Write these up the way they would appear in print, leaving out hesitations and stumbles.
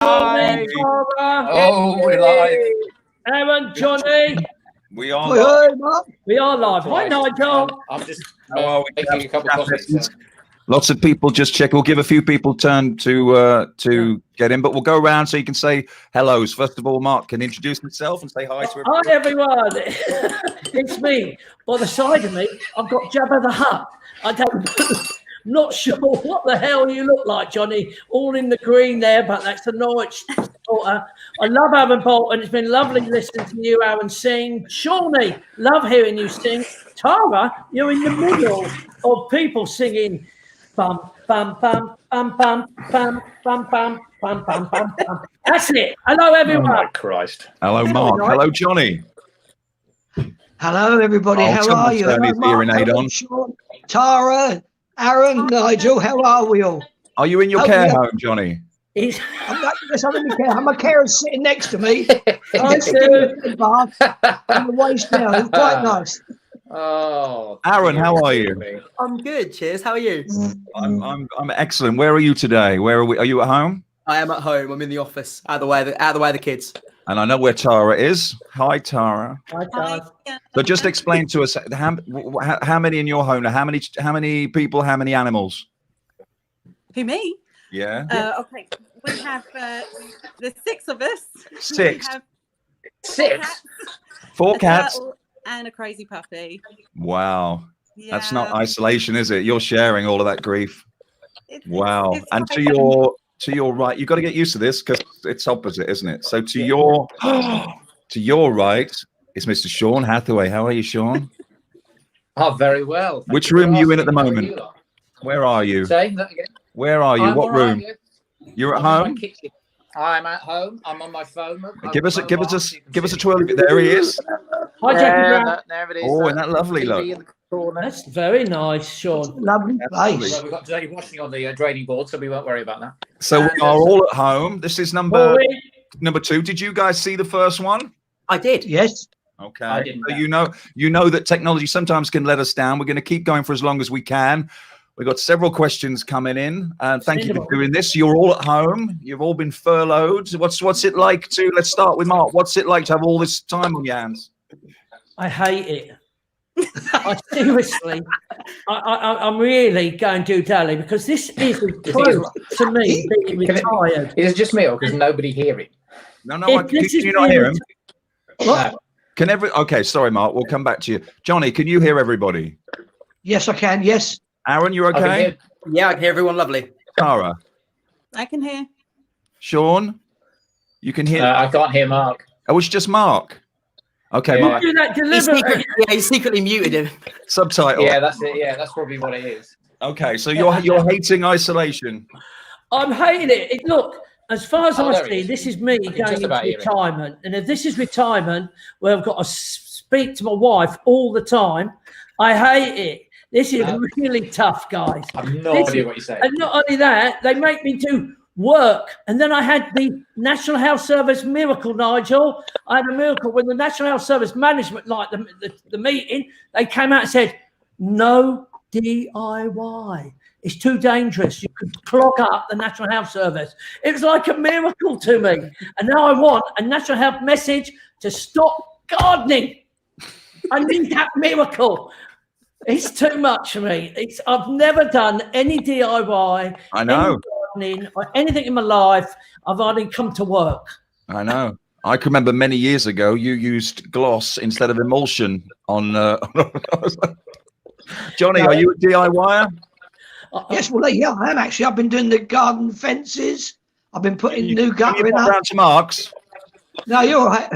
Hi. Oh, we're live. Aaron, Johnny. We are live. We are live. Hi, Nigel. I'm just How are we? making a cup of coffee. So. Lots of people just check. We'll give a few people turn to get in, but we'll go around so you can say hellos. First of all, Mark can introduce himself and say hi to everyone. Hi, everyone. It's me. By the side of me, I've got Jabba the Hutt. Not sure what the hell you look like, Johnny. All in the green there, but that's the Norwich supporter. I love Aaron Bolton. It's been lovely listening to you, Aaron, sing. Shawnee, love hearing you sing. Tara, you're in the middle of people singing. Bum, bum, bum, bum, bum, bum, bum, bum, bum, bum, bum, bum. That's it. Hello, everyone. Oh, my Christ. Hello, Mark. Hello, Johnny. Hello, everybody. How are you? Turn his hearing aid on. Sean, Tara, Aaron, Nigel. How are we all? Are you in your care home, Johnny? I'm in the care. My carer's sitting next to me. I do. Bath on the waist now. It's quite nice. Oh, Aaron, how are you? I'm good. Cheers. How are you? I'm excellent. Where are you today? Where are we? Are you at home? I am at home. I'm in the office. Out of the way of the kids. And I know where Tara is. Hi, Tara. Hi, Tara. So just explain to us how many in your home? How many people? How many animals? Who, me? Yeah. Okay. We have there's 6 of us. Six. We have 6. 4 a cats. turtle and a crazy puppy. Wow. Yeah. That's not isolation, is it? You're sharing all of that grief. Wow. It's And fine. to your right, you've got to get used to this because it's opposite, isn't it? So to your right is Mr. Sean Hathaway. How are you, Sean? Oh, very well. Which room are you in at the moment? Where are you? Say that again. Where are you? I'm What all right, room? yeah. You're at I'm in my home? kitchen. I'm at home. I'm on my phone. Give us a twirl. There he is. Hi, Jackie Brown. There it is. Oh, and that lovely look. TV in the corner. That's very nice, Sean. Lovely place. Well, we've got today washing on the draining board, so we won't worry about that. So we are all at home. This is number Boy. 2. Did you guys see the first one? I did. Yes. Okay. I didn't So know. you know that technology sometimes can let us down. We're going to keep going for as long as we can. We've got several questions coming in, and thank you for doing this. You're all at home. You've all been furloughed. What's it like to? Let's start with Mark. What's it like to have all this time on your hands? I hate it. I seriously, I'm really going to dally because this is close to me being retired. Is it just me or can nobody hear it? No. Can you not hear him? What? Okay, sorry, Mark. We'll come back to you. Johnny, can you hear everybody? Yes, I can. Yes. Aaron, you okay? Yeah, I can hear everyone. Lovely. Tara, I can hear. Sean, you can hear. I can't hear Mark. Oh, it's just Mark. Okay, Yeah. Mark. Do that deliberately. He's secretly muted him. Subtitle. Yeah, that's it. Yeah, that's probably what it is. Okay, so you're hating isolation. I'm hating it. Look, as far as Oh, I there it see, is. this is me can going just into about hear it. retirement. And if this is retirement where I've got to speak to my wife all the time, I hate it. This is really tough, guys. I've no idea what you're saying. And not only that, they make me do work. And then I had the National Health Service miracle, Nigel. I had a miracle when the National Health Service management, like the meeting, they came out and said, no DIY. It's too dangerous. You could clog up the National Health Service. It was like a miracle to me. And now I want a National Health message to stop gardening. I need that miracle. It's too much for me. I've never done any DIY, I know. any gardening, or anything in my life. I've only come to work. I know. I can remember many years ago you used gloss instead of emulsion on. Johnny, are you a DIYer? Yes. Well, yeah, I am actually. I've been doing the garden fences. I've been putting new guttering Can you pop up. round to Mark's? No, you're all right.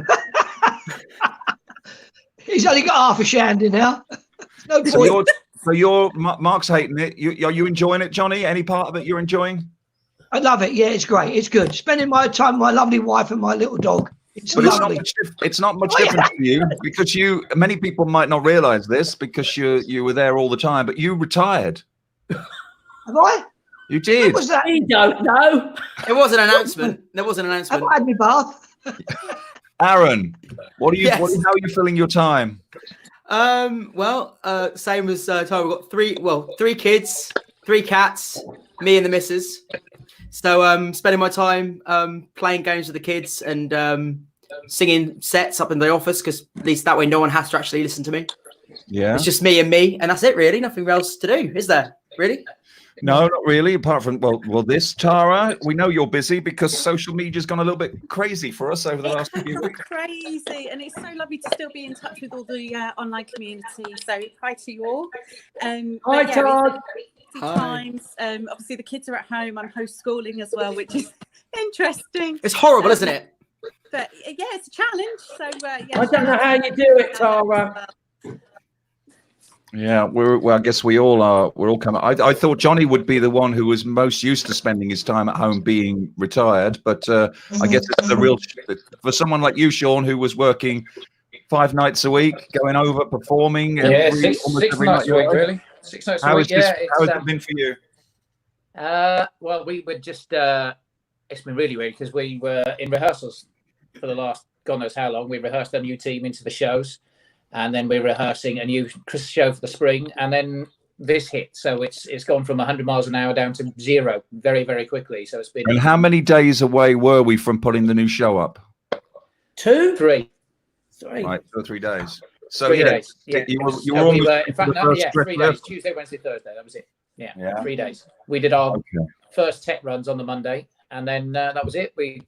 He's only got half a shandy now. No point. So Mark's hating it. Are you enjoying it, Johnny? Any part of it you're enjoying? I love it. Yeah, it's great. It's good. Spending my time with my lovely wife and my little dog. It's lovely. It's not much different for you because many people might not realize this because you were there all the time, but you retired. Have I? You did. What was that? You don't know. There was an announcement. There was an announcement. Have I had my bath? Aaron, how are you filling your time? Same as Tara. We've got three kids, 3 cats, me and the missus. So spending my time playing games with the kids and singing sets up in the office, because at least that way no one has to actually listen to me. Yeah. It's just me, and that's it, really. Nothing else to do, is there? Really? No, not really. Apart from this, Tara, we know you're busy because social media's gone a little bit crazy for us over the last few weeks. Crazy, and it's so lovely to still be in touch with all the online community. So hi to you all. Hi, Todd. Times. Obviously the kids are at home. I'm homeschooling as well, which is interesting. It's horrible, isn't it? But yeah, it's a challenge. So yeah, I don't know how you do it, Tara. Yeah, I guess we all are. We're all coming. I thought Johnny would be the one who was most used to spending his time at home being retired, but I guess it's the real for someone like you, Sean, who was working 5 nights a week, going over performing. Yeah, six nights a week, really. 6 nights a week. Yeah, how has it been for you? Well, we were just. It's been really weird because we were in rehearsals for the last God knows how long. We rehearsed a new team into the shows. And then we're rehearsing a new show for the spring, and then this hit. So it's gone from 100 miles an hour down to 0 very, very quickly. So it's been. And how many days away were we from putting the new show up? 2, 3. Right, 2 or 3 days. So 3 days. Yeah. you were almost in fact, no, 3 days. Tuesday, Wednesday, Thursday. That was it. Yeah. 3 days. We did our first tech runs on the Monday, and then that was it. We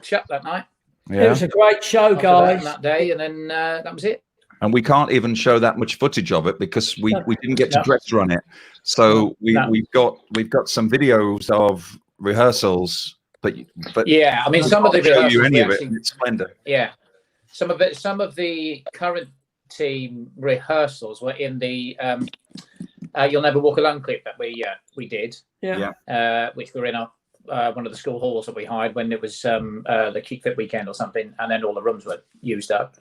shut that night. Yeah. It was a great show, guys. That day, and then that was it. And we can't even show that much footage of it because we didn't get to dress run it. So we've got some videos of rehearsals, but yeah, I mean some of the show rehearsals you any of it. It's splendid. Yeah, some of the current team rehearsals were in the "You'll Never Walk Alone" clip that we did. Yeah. Which were in one of the school halls that we hired when it was the Kick Fit weekend or something, and then all the rooms were used up.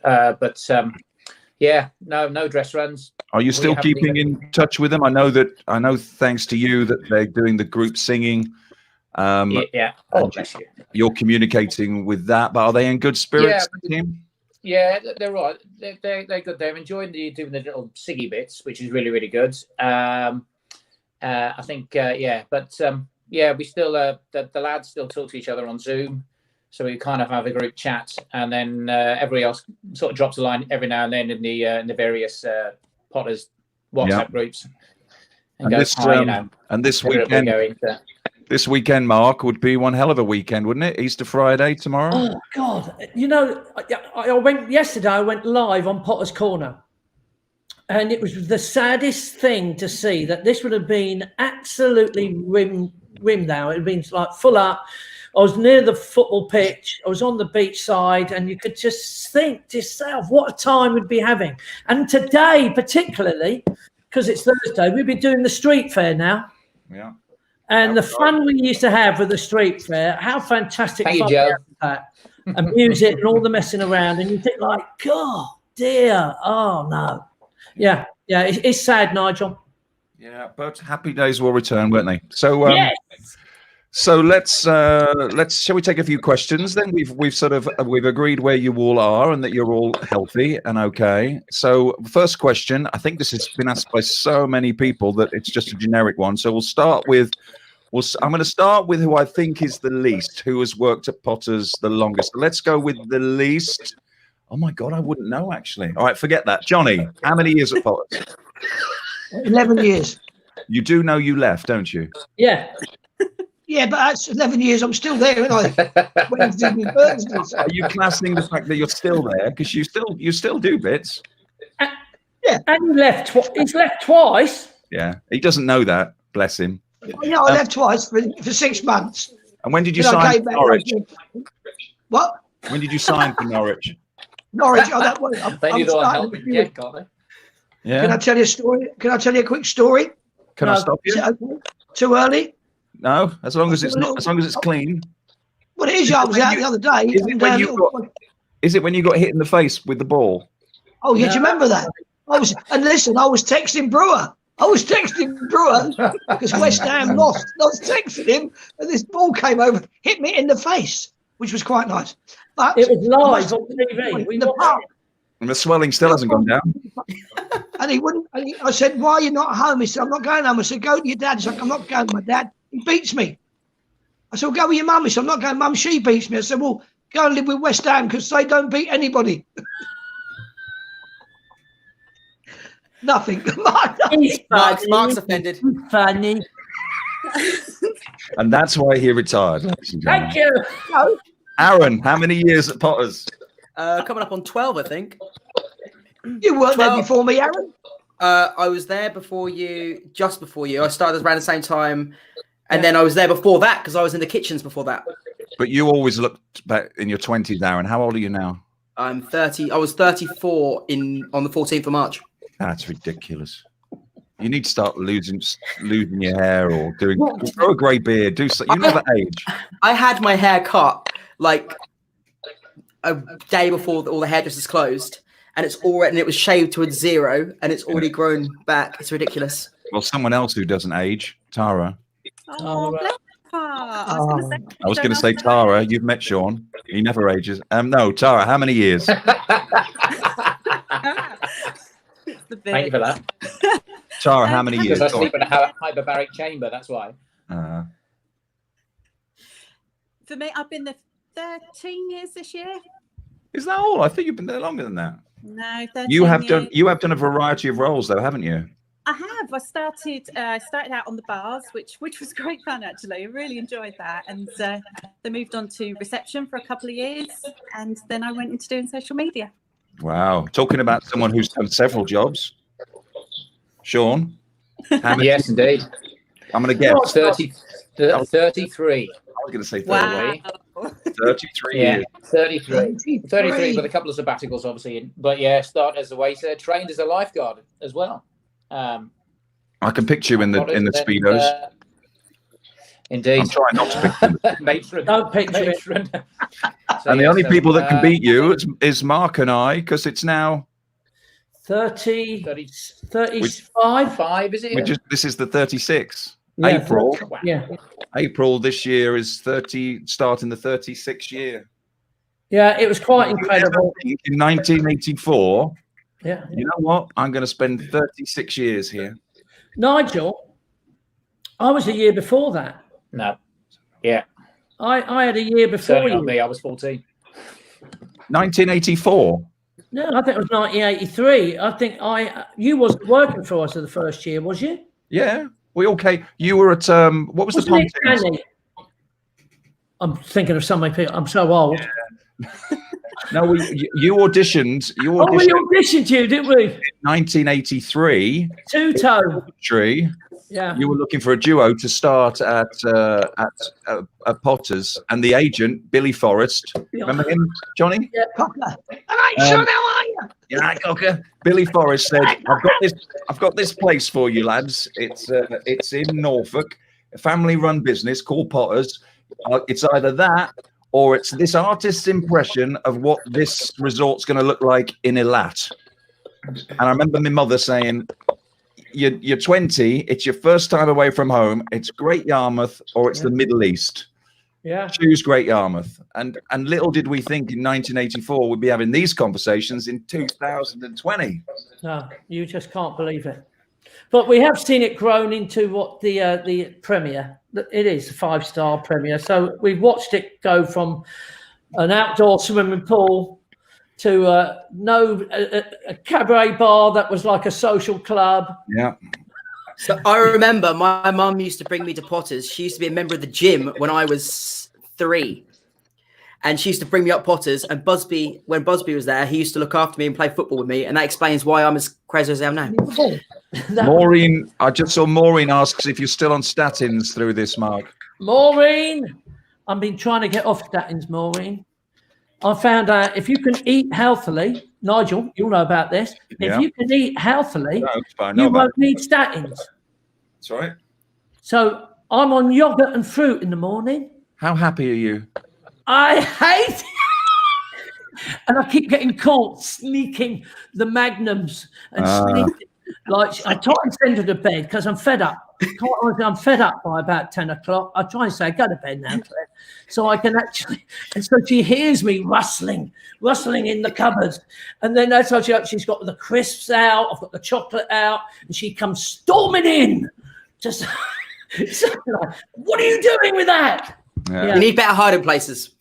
Yeah, no dress runs. Are you still keeping in touch with them? I know thanks to you that they're doing the group singing. Yeah. Oh, bless you. You're communicating with that, but are they in good spirits? Yeah, they're right. They're good. They're enjoying doing the little siggy bits, which is really, really good. I think, but we still the lads still talk to each other on Zoom. So we kind of have a group chat, and then everybody else sort of drops a line every now and then in the various Potters WhatsApp groups. And goes, this weekend, Mark, would be one hell of a weekend, wouldn't it? Easter Friday tomorrow. Oh God! You know, I went yesterday. I went live on Potter's Corner, and it was the saddest thing to see that this would have been absolutely rimmed out. It had been like full up. I was near the football pitch. I was on the beach side, and you could just think to yourself what a time we'd be having. And today, particularly, because it's Thursday, we'll be doing the street fair now. Yeah. And the fun we used to have with the street fair, how fantastic fun that. And music and all the messing around. And you think like, God, dear, oh, no. Yeah, it's sad, Nigel. Yeah, but happy days will return, won't they? So, yes. So let's shall we take a few questions then? We've agreed where you all are and that you're all healthy and okay. So first question, I think this has been asked by so many people that it's just a generic one. So I'm going to start with who I think is the least, who has worked at Potters the longest. Let's go with the least. Oh my God, I wouldn't know actually. All right, forget that. Johnny, how many years at Potters? 11 years. You do know you left, don't you? Yeah. Yeah, but that's 11 years. I'm still there, aren't I? Wednesdays and Thursdays. Are you classing the fact that you're still there because you still do bits? Yeah. And he's left twice. Yeah, he doesn't know that. Bless him. Yeah, I left twice for 6 months. And when did you sign for Norwich? What? When did you sign for Norwich? Norwich. Oh, that was. They need all help. Yeah, can't they? Yeah. Can I tell you a story? Can I tell you a quick story? Can I stop you? Too early? No, as long as it's not. As long as it's clean. Well, it is. I was out the other day. Is it when you got hit in the face with the ball? Oh, yeah. Do you remember that? I was texting Brewer. Because West Ham lost. I was texting him, and this ball came over, hit me in the face, which was quite nice. But it was live on TV. And the swelling still hasn't gone down. And he wouldn't. I said, "Why are you not home?" He said, "I'm not going home." I said, "Go to your dad." He's like, "I'm not going to my dad. He beats me." I said, well, go with your mum. She said, I'm not going, Mum, she beats me. I said, well, go and live with West Ham because they don't beat anybody. Nothing. Mark's offended. Funny. And that's why he retired. Thank you. No. Aaron, how many years at Potters? Coming up on 12, I think. You weren't 12. there before me, Aaron. I was there before you, just before you. I started around the same time. And then I was there before that because I was in the kitchens before that. But you always looked back in your 20s, Aaron. How old are you now? I'm 30. I was 34 on the 14th of March. That's ridiculous. You need to start losing your hair or grow a grey beard. You never age. I had my hair cut like a day before all the hairdressers closed, and it was shaved to a 0, and it's already grown back. It's ridiculous. Well, someone else who doesn't age, Tara. Oh, bless her. I was going to say Tara. You've met Sean. He never ages. No, Tara. How many years? Thank you for that. Tara, how many years? Because I sleep in a hyperbaric chamber. That's why. For me, I've been there 13 years this year. Is that all? I think you've been there longer than that. No, 13 You have years. done a variety of roles, though, haven't you? I have. I started out on the bars, which was great fun, actually. I really enjoyed that. And they moved on to reception for a couple of years. And then I went into doing social media. Wow. Talking about someone who's done several jobs. Sean? Yes, indeed. I'm going to guess. 33. I was going to say 30. Wow. 33 Yeah, years. 33 with a couple of sabbaticals, obviously. But yeah, started as a waiter, trained as a lifeguard as well. I can picture you in the Speedos. Indeed. I'm trying not to picture them. Matron. Don't picture it. Matron. And the only people that can beat you is Mark and I, because it's now 30, 30 35. 5, is it? this is the 36. Yeah, April. Wow. Yeah. April this year is starting the 36th year. Yeah, it was quite incredible. In 1984, Yeah. you know what? I'm going to spend 36 years here. Nigel, I was a year before that. No. Yeah. I had a year before Certainly you. not me. I was 14. 1984. No, I think it was 1983. I think you wasn't working for us for the first year, was you? Yeah, we all came. You were at what was the Wasn't it, Pontins? Danny? I'm thinking of so many people. I'm so old. No, you auditioned. You Oh, we auditioned auditioned you, didn't we? in 1983. Two-tone. Tree. Yeah. You were looking for a duo to start at Potters, and the agent Billy Forrest. Remember him, Johnny? Yeah. Cocker. All right, Sean, how are you? Yeah, right, Cocker. Billy Forrest said, "I've got this place for you, lads. It's in Norfolk, a family-run business called Potters. It's either that or it's this artist's impression of what this resort's going to look like in Eilat." And I remember my mother saying, You're 20, it's your first time away from home, it's Great Yarmouth or it's the Middle East. Yeah. Choose Great Yarmouth. And little did we think in 1984 we'd be having these conversations in 2020. No, you just can't believe it. But we have seen it grown into what the Premier, it is a 5-star Premier. So we've watched it go from an outdoor swimming pool to a cabaret bar that was like a social club. Yeah. So I remember my mum used to bring me to Potters. She used to be a member of the gym when I was 3. And she used to bring me up Potters. And when Busby was there, he used to look after me and play football with me. And that explains why I'm as crazy as I am now. Maureen, I just saw Maureen asks if you're still on statins through this, Mark. Maureen, I've been trying to get off statins, Maureen. I found out if you can eat healthily, Nigel, you'll know about this. Yeah. If you can eat healthily, No, you won't need statins. That's right. So I'm on yogurt and fruit in the morning. How happy are you? I hate it. And I keep getting caught sneaking the magnums and sneaking. Like, I try and send her to bed because I'm fed up. Quite honestly, I'm fed up by about 10 o'clock. I try and say, go to bed now, Claire. So I can actually, and so she hears me rustling in the cupboards. And then that's how she's got the crisps out, I've got the chocolate out, and she comes storming in. Just, so like, what are you doing with that? Yeah. You need better hiding places.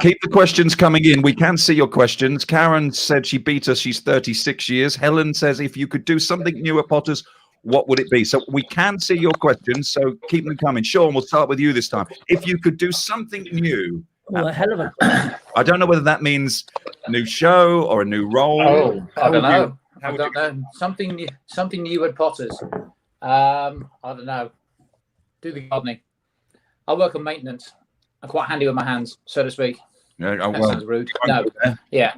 Keep the questions coming in. We can see your questions. Karen said she beat us. She's 36 years. Helen says, if you could do something new at Potters, what would it be? So we can see your questions, so keep them coming. Sean, we'll start with you this time. If you could do something new. Well, a hell of a. I don't know whether that means a new show or a new role. Oh, I don't know. I don't know. Something new at Potters. I don't know. Do the gardening. I work on maintenance. I'm quite handy with my hands, so to speak. Yeah, That sounds rude. No. Yeah.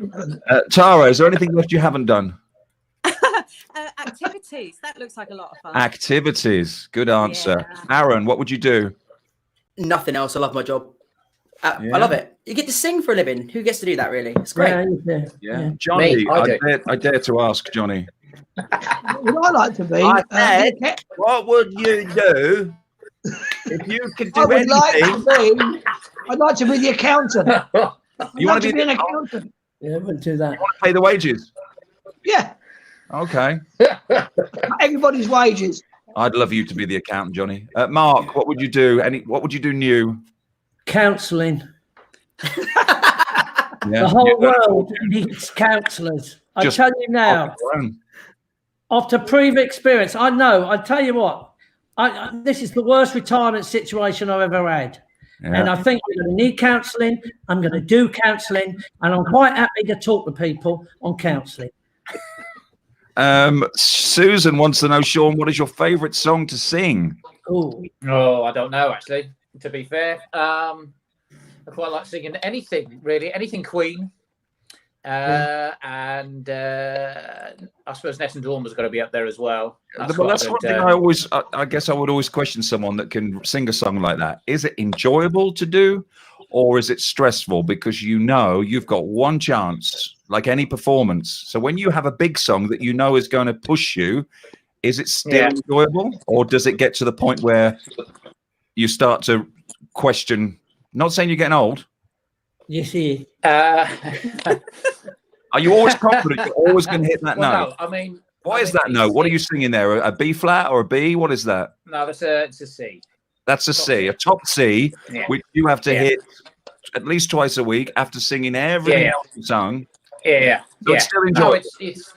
Tara, is there anything left you haven't done? Activities. That looks like a lot of fun. Activities. Good answer. Yeah. Aaron, what would you do? Nothing else. I love my job. I love it. You get to sing for a living. Who gets to do that, really? It's great. Yeah. Johnny, Me, I dare to ask Johnny. What I like to be. What would you do if you could do I would anything? I'd like to be the accountant. You want to be an accountant? Yeah, we'll do that. You want to pay the wages? Yeah. Okay. Everybody's wages. I'd love you to be the accountant, Johnny. Mark, what would you do? What would you do new? Counselling. Yeah. The whole world needs counsellors. I tell you now, after previous experience, I know. I tell you what, this is the worst retirement situation I've ever had. Yeah. And I think we're going to need counselling. I'm going to do counselling, and I'm quite happy to talk to people on counselling. Susan wants to know, Sean, what is your favourite song to sing? Oh, I don't know, actually, to be fair. I quite like singing anything, really. Anything Queen. And I suppose Ness and Dawn has got to be up there as well. That's one thing I guess I would always question someone that can sing a song like that. Is it enjoyable to do, or is it stressful? Because you've got one chance, like any performance. So when you have a big song that you know is going to push you, is it still enjoyable, or does it get to the point where you start to question? Not saying you're getting old. Yes, he. Are you always confident you're always going to hit that note? No, I mean, why is that note? What are you singing there? A B flat or a B? What is that? No, it's a C. That's a C, a top C, which you have to hit at least twice a week after singing everything else you sung. Yeah. So it's still enjoyable. It's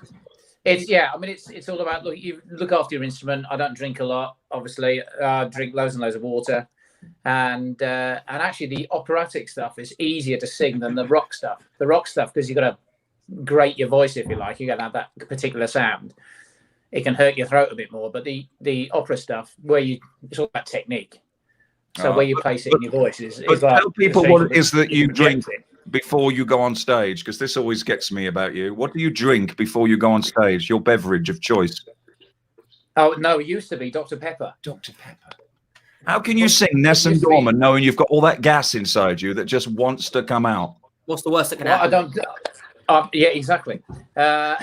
I mean, it's all about you look after your instrument. I don't drink a lot, obviously. I drink loads and loads of water. And actually the operatic stuff is easier to sing than the rock stuff. The rock stuff, because you've got to grate your voice, if you like. You've got to have that particular sound. It can hurt your throat a bit more, but the opera stuff, it's all about technique. So where you place it in your voice is like, tell people what it is that you drink before you go on stage, because this always gets me about you. What do you drink before you go on stage? Your beverage of choice? Oh no, it used to be Dr. Pepper. Dr. Pepper. How can you sing Ness and Dorman knowing you've got all that gas inside you that just wants to come out? What's the worst that can happen? I don't. Yeah, exactly. Well,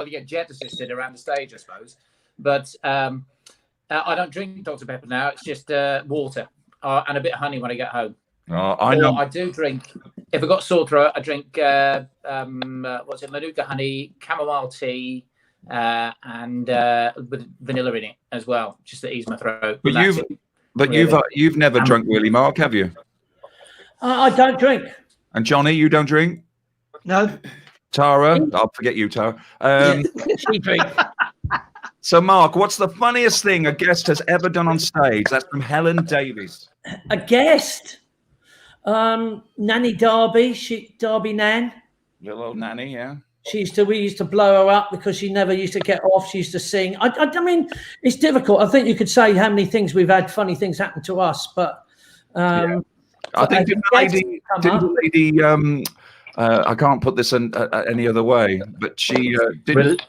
you get jet assisted around the stage, I suppose. But I don't drink Dr. Pepper now. It's just water and a bit of honey when I get home. I know. I do drink. If I've got sore throat, I drink Manuka honey, chamomile tea. And with vanilla in it as well, just to ease my throat. But you've never drunk, really, Mark, have you? I don't drink. And Johnny, you don't drink? No. Tara, I'll forget you, Tara. She drinks. So, Mark, what's the funniest thing a guest has ever done on stage? That's from Helen Davies. A guest, Nanny Darby, Darby Nan. Little old Nanny, yeah. We used to blow her up because she never used to get off. She used to sing. I mean, it's difficult. I think you could say how many things we've had funny things happen to us, but I think didn't the lady I can't put this in any other way, but she didn't.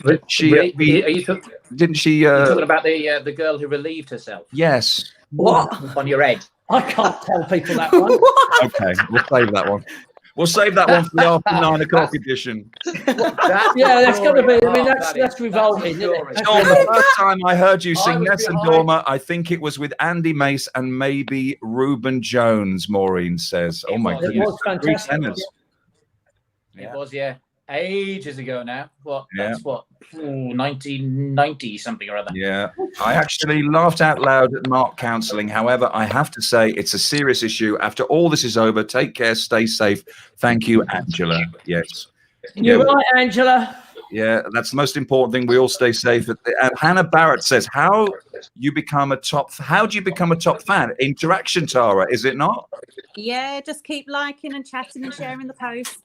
Are you talking about the girl who relieved herself? Yes. What? On your head? I can't tell people that one. Okay, we'll save that one. We'll save that one for the after 9 o'clock edition. That's got to be. I mean, that's revolting. Isn't it? Sean, the first time I heard you sing Ness and Dorma, I think it was with Andy Mace and maybe Reuben Jones. Maureen says, "Oh my goodness, it was fantastic." It was, yeah. ages ago now. What? Yeah. That's what? 1990 something or other. Yeah, I actually laughed out loud at Mark counselling. However, I have to say it's a serious issue. After all this is over, take care, stay safe. Thank you, Angela. Yes. You're right, Angela. Yeah, that's the most important thing. We all stay safe. Hannah Barrett says, "How do you become a top fan? Interaction, Tara, is it not?" Yeah, just keep liking and chatting and sharing the posts.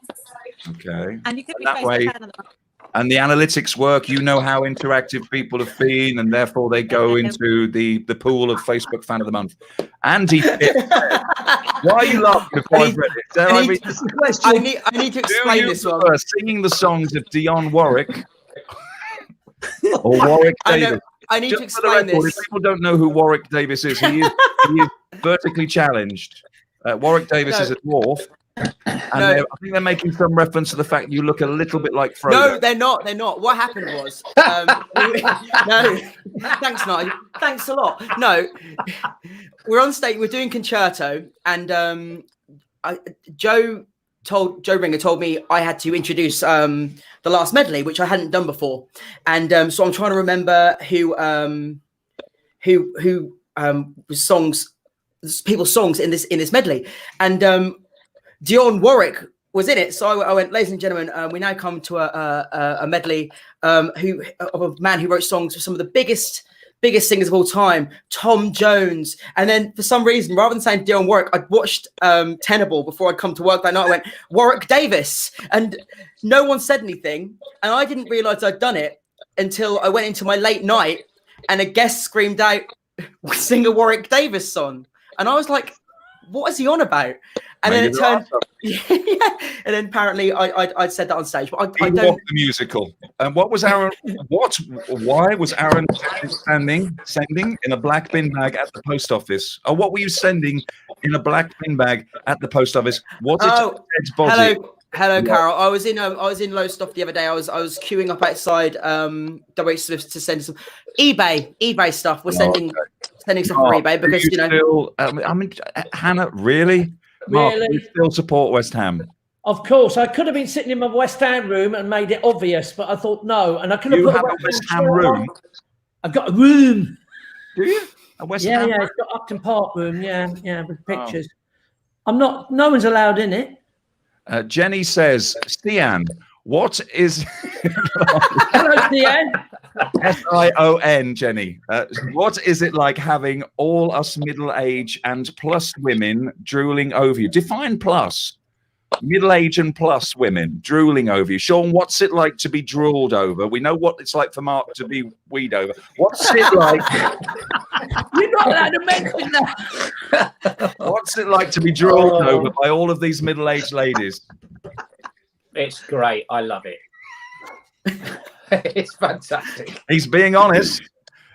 Okay. And you could be That Facebook way- fan of the month. And the analytics work. You know how interactive people have been, and therefore they go into the pool of Facebook fan of the month. Andy, why are you laughing before I've read it? Dare I read That's the question. I need to Do explain you this one. prefer singing the songs of Dionne Warwick or Warwick Davis? I need to Just for the explain record, this. if people don't know who Warwick Davis is, he is vertically challenged. Warwick Davis is a dwarf. And I think they're making some reference to the fact you look a little bit like Frodo. No, they're not. They're not. What happened was, no, thanks, Nigel. Thanks a lot. No, we're on stage. We're doing concerto, and Joe Ringer told me I had to introduce the last medley, which I hadn't done before, and so I'm trying to remember who was people's songs in this medley, and Dionne Warwick was in it. So I went, ladies and gentlemen, we now come to a medley of a man who wrote songs for some of the biggest singers of all time, Tom Jones. And then for some reason, rather than saying Dionne Warwick, I'd watched Tenable before I'd come to work that night. I went, Warwick Davis. And no one said anything. And I didn't realize I'd done it until I went into my late night and a guest screamed out, sing a Warwick Davis song. And I was like, what is he on about? And then it turned, and then apparently I'd said that on stage, but I don't. The musical. And what was Aaron? Why was Aaron sending in a black bin bag at the post office? Or what were you sending in a black bin bag at the post office? Was it Ted's body? Hello, Carol. I was in Lowestoft the other day. I was queuing up outside WH Smith's to send some eBay stuff. We're sending stuff for eBay because still, I mean, Hannah, really? Mark, Really? you still support West Ham? Of course, I could have been sitting in my West Ham room and made it obvious, but I thought no, and I could have You put have a West Ham room? I've got a room. Do you? A West Ham room? It's got Upton Park room. Yeah, with pictures. I'm not. No one's allowed in it. Jenny says, Sion, what is... Hello, Sion. Sion, Jenny. What is it like having all us middle-aged and plus women drooling over you? Define plus. Middle-aged and plus women drooling over you. Sean, what's it like to be drooled over? We know what it's like for Mark to be weed over. What's it like... You're not allowed to mention that. What's it like to be drooled over by all of these middle-aged ladies? It's great. I love it. It's fantastic. He's being honest.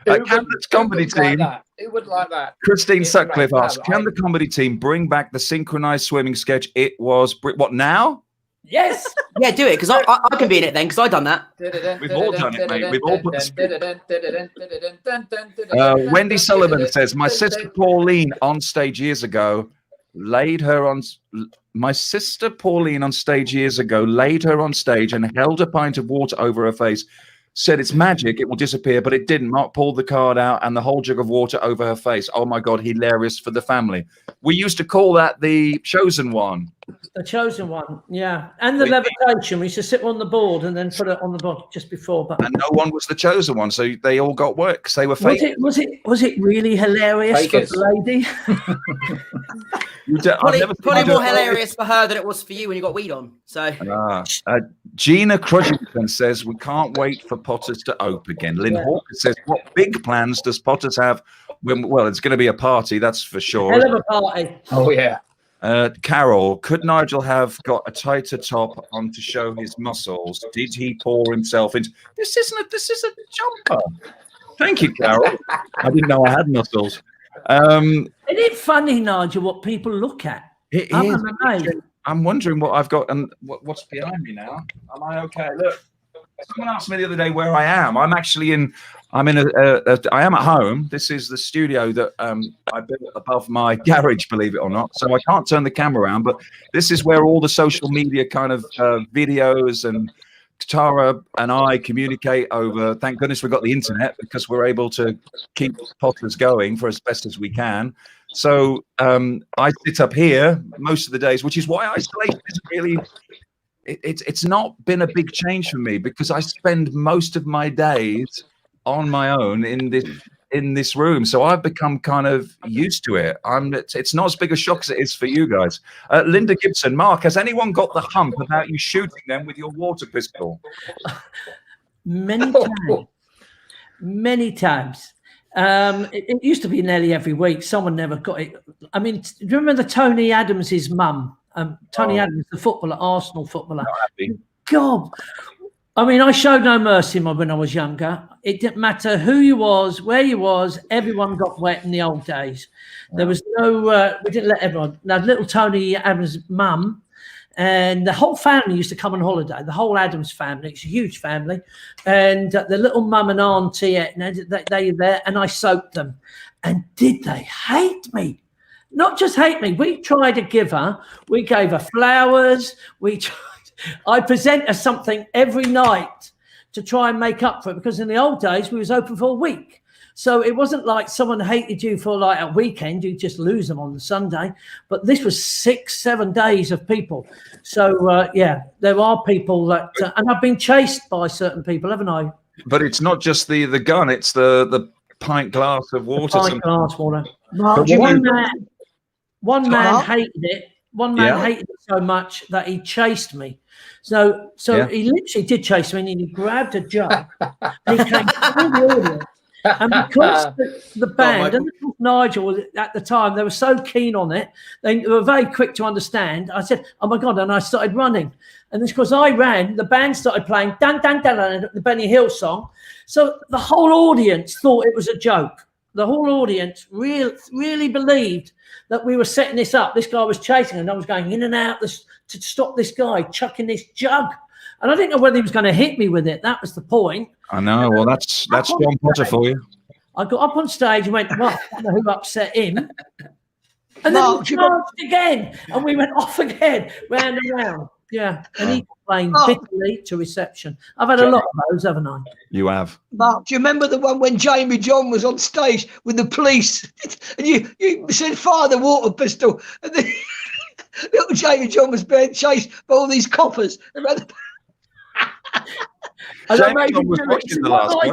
Can the comedy team... Who would like that? Christine It's Sutcliffe great. asks, can the comedy team bring back the synchronized swimming sketch? It was... What, now? Yes. Yeah, do it because I can be in it then because I done that. We've all done it, mate. We've all put the Wendy Sullivan says, my sister Pauline on stage years ago laid her on... My sister Pauline on stage years ago laid her on stage and held a pint of water over her face. Said it's magic, it will disappear, but it didn't. Mark pulled the card out and the whole jug of water over her face. Oh my God, hilarious for the family. We used to call that the chosen one. The chosen one, yeah. And the levitation. We used to sit on the board and then put it on the board just before. But and no one was the chosen one, so they all got work because they were fake. Was it really hilarious Fakers. for the lady? Probably more hilarious for her than it was for you when you got weed on. So Gina Crudgington says, we can't wait for Potters to open again. Lynn Hawker says, what big plans does Potters have? Well, it's going to be a party, that's for sure. Hell of a party. Oh, yeah. Carol, could Nigel have got a tighter top on to show his muscles? Did he pour himself into... This is a jumper. Thank you, Carol. I didn't know I had muscles. Isn't it funny, Nigel, what people look at? It is. I'm wondering what I've got and what's behind me now. Am I okay? Look, someone asked me the other day where I am. I'm I'm in I am at home. This is the studio that I built above my garage, believe it or not. So I can't turn the camera around, but this is where all the social media kind of videos and Tara and I communicate over. Thank goodness we've got the internet, because we're able to keep Potters going for as best as we can. So I sit up here most of the days, which is why isolation is really, it's not been a big change for me, because I spend most of my days on my own in this room. So I've become kind of used to it. It's not as big a shock as it is for you guys. Linda Gibson, Mark, has anyone got the hump about you shooting them with your water pistol? Many times. Many times. It used to be nearly every week. Someone never got it. I mean, do you remember the Tony Adams' mum? Tony Adams, the footballer, Arsenal footballer. God. I mean, I showed no mercy when I was younger. It didn't matter who you was, where you was, everyone got wet in the old days. There was no, we didn't let everyone. Now, little Tony Adams' mum and the whole family used to come on holiday, the whole Adams family. It's a huge family. And the little mum and auntie, they were there, and I soaked them. And did they hate me? Not just hate me. We tried to give her, we gave her flowers, I present her something every night to try and make up for it, because in the old days we was open for a week. So it wasn't like someone hated you for like a weekend, you just lose them on the Sunday. But this was 6-7 days of people. So yeah, there are people that, and I've been chased by certain people, haven't I? But it's not just the gun; it's the pint glass of water. Pint glass water. One man hated it. One man hated it so much that he chased me. So he literally did chase me, and he grabbed a jug and he came through the audience. And because the band and Nigel at the time, they were so keen on it, they were very quick to understand. I said, "Oh my God!" And I started running. And it's because I ran, the band started playing "Dan Dan Dan" the Benny Hill song. So the whole audience thought it was a joke. The whole audience really believed that we were setting this up. This guy was chasing, and I was going in and out to stop this guy chucking this jug. And I didn't know whether he was going to hit me with it. That was the point. I know. Well, that's John Potter for you. I got up on stage and went, well, I don't know who upset him. And then he charged again, and we went off again, round and round. Yeah, and he complained bitterly to reception. I've had a lot of those, haven't I? You have. Mark, do you remember the one when Jamie John was on stage with the police, and you said fire the water pistol, and then little Jamie John was being chased by all these coppers around I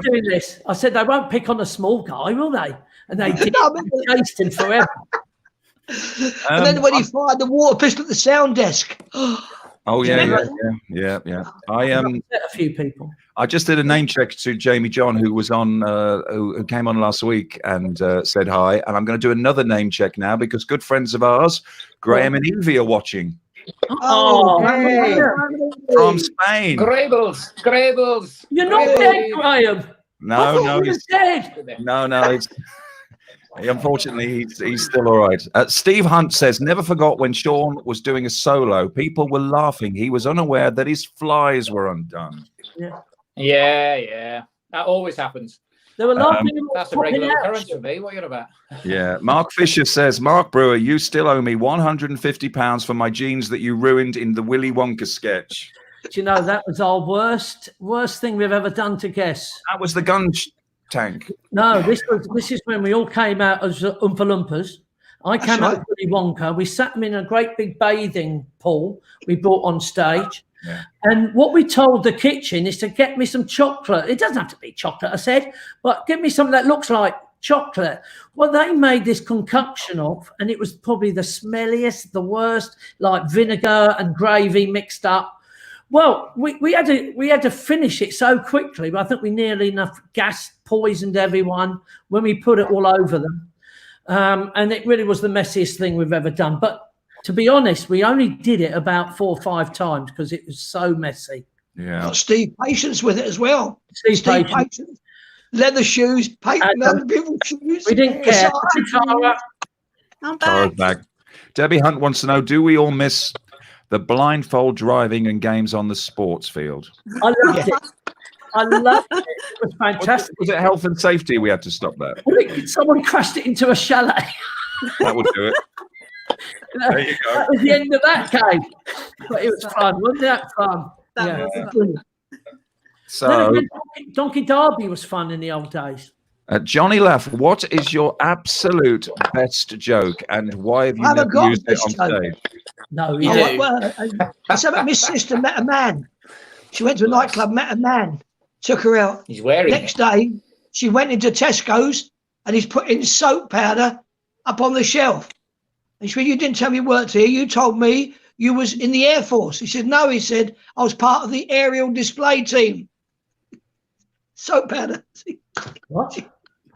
doing this. I said they won't pick on a small guy, will they? And they did. They chased him forever. And then when he fired the water pistol at the sound desk. Oh yeah. I a few people. I just did a name check to Jamie John, who was on, who came on last week and said hi. And I'm going to do another name check now, because good friends of ours, Graham and Evie, are watching. Hey. From Spain. Grables. You're not dead, Graham. No, he's dead. No. Unfortunately, he's still all right. Steve Hunt says, never forgot when Sean was doing a solo. People were laughing. He was unaware that his flies were undone. Yeah. That always happens. They were laughing. That's a regular occurrence for me. What are you on about? Yeah. Mark Fisher says, Mark Brewer, you still owe me £150 for my jeans that you ruined in the Willy Wonka sketch. Do you know, that was our worst thing we've ever done to guess. That was the gun tank. No, this is when we all came out as Oompa Loompas. I came out with Willy Wonka. We sat them in a great big bathing pool we brought on stage. Yeah. And what we told the kitchen is to get me some chocolate. It doesn't have to be chocolate, I said, but give me something that looks like chocolate. Well, they made this concoction of, and it was probably the smelliest, the worst, like vinegar and gravy mixed up. Well, we had to finish it so quickly, but I think we nearly enough gas poisoned everyone when we put it all over them. And it really was the messiest thing we've ever done. But to be honest, we only did it about 4 or 5 times because it was so messy. Yeah. Got Steve Patience with it as well. Steve Patience. Leather shoes, other people's shoes. We didn't care. I'm back. Debbie Hunt wants to know, do we all miss the blindfold driving and games on the sports field? I loved it. I loved it. It was fantastic. Was it health and safety we had to stop that? Someone crashed it into a chalet. That would do it. There you go. That was the end of that game. But it was fun. Wasn't that fun? That Yeah. was Brilliant. So, Donkey Derby was fun in the old days. Johnny Laff, what is your absolute best joke, and why have you I haven't never got used it this on joke. stage? No, You yeah. do. I said that my sister met a man. She went to a nightclub, met a man, took her out. He's wearing Next it. day, she went into Tesco's and he's putting soap powder up on the shelf. And she said, "You didn't tell me you worked here. You told me you was in the Air Force." He said, "No," he said, "I was part of the aerial display team." Soap powder. What?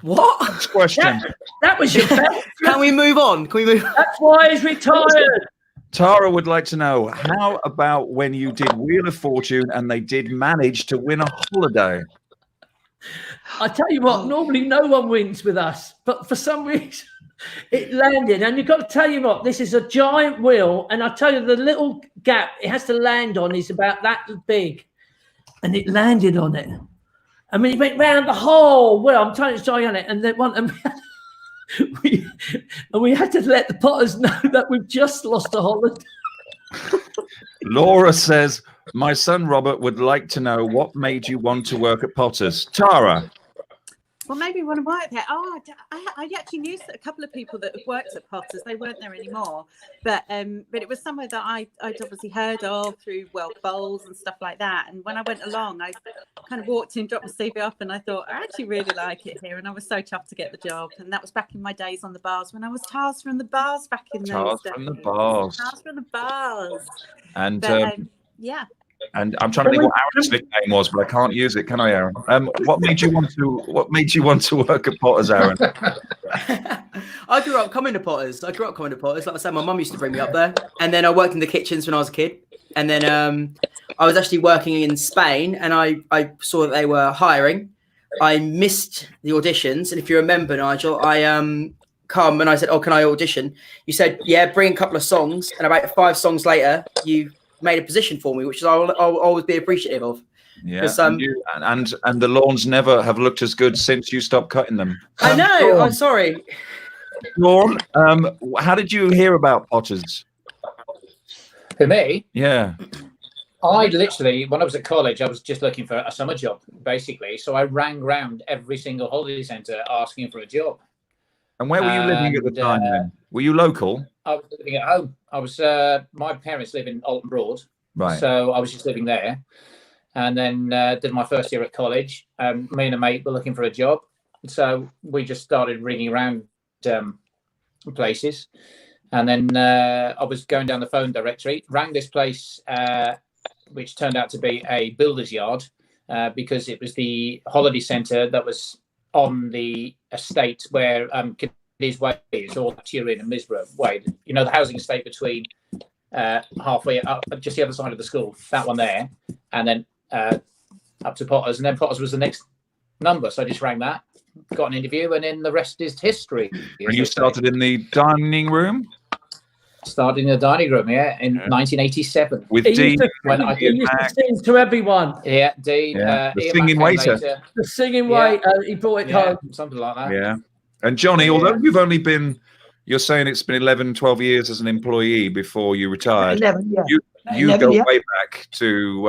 What? Next question. That was your best. Can we move on? Can we move? That's why he's retired. Tara would like to know, how about when you did Wheel of Fortune and they did manage to win a holiday? I tell you what, normally no one wins with us, but for some reason it landed. And you've got to tell you what, this is a giant wheel, and I tell you, the little gap it has to land on is about that big, and it landed on it. I mean, it went round the whole wheel. I'm telling you, it's gigantic, and then one. And we had to let the Potters know that we've just lost a holiday. Laura says, my son Robert would like to know what made you want to work at Potters. Tara. Well, maybe want to work there. Oh, I actually knew a couple of people that have worked at Potters. They weren't there anymore, but it was somewhere that I'd obviously heard of through World Bowls and stuff like that. And when I went along, I kind of walked in, dropped my CV off, and I thought, I actually really like it here. And I was so chuffed to get the job. And that was back in my days on the bars when I was Tars from the Bars back in those Tars days. from the Bars. Tars from the Bars. And But, yeah. and I'm trying to think what Aaron's nickname was, but I can't use it, can I, Aaron? What made you want to work at Potters, Aaron? I grew up coming to Potters. Like I said, my mum used to bring me up there. And then I worked in the kitchens when I was a kid. And then I was actually working in Spain, and I saw that they were hiring. I missed the auditions. And if you remember, Nigel, I come and I said, "Oh, can I audition?" You said, "Yeah, bring a couple of songs." And about 5 songs later, you made a position for me, which I'll always be appreciative of. Yeah, and the lawns never have looked as good since you stopped cutting them. I know. I'm sorry. Dawn, how did you hear about Potters? For me, Yeah. I literally, when I was at college, I was just looking for a summer job, basically. So I rang round every single holiday centre asking for a job. And where were you living at the time then? Were you local? I was living at home. I was, my parents live in Alton Broad. Right. So I was just living there. And then did my first year at college. Me and a mate were looking for a job. So we just started ringing around places. And then I was going down the phone directory, rang this place, which turned out to be a builder's yard, because it was the holiday centre that was on the estate where Kiddy's Way is, or Turin and Misborough Way. You know, the housing estate between halfway up, just the other side of the school, that one there, and then up to Potters. And then Potters was the next number. So I just rang that, got an interview, and then the rest is history. And you started in the dining room? Started in the dining room, yeah, in 1987. With He Dean. used to sing to everyone. Yeah, Dean. Yeah. The Ian singing Mack came waiter. later. The singing waiter, he brought it Yeah, home. something like that. Yeah. And Johnny, although you've only been, you're saying it's been 11, 12 years as an employee before you retired. 11, yeah. You 11, go yeah. way back to,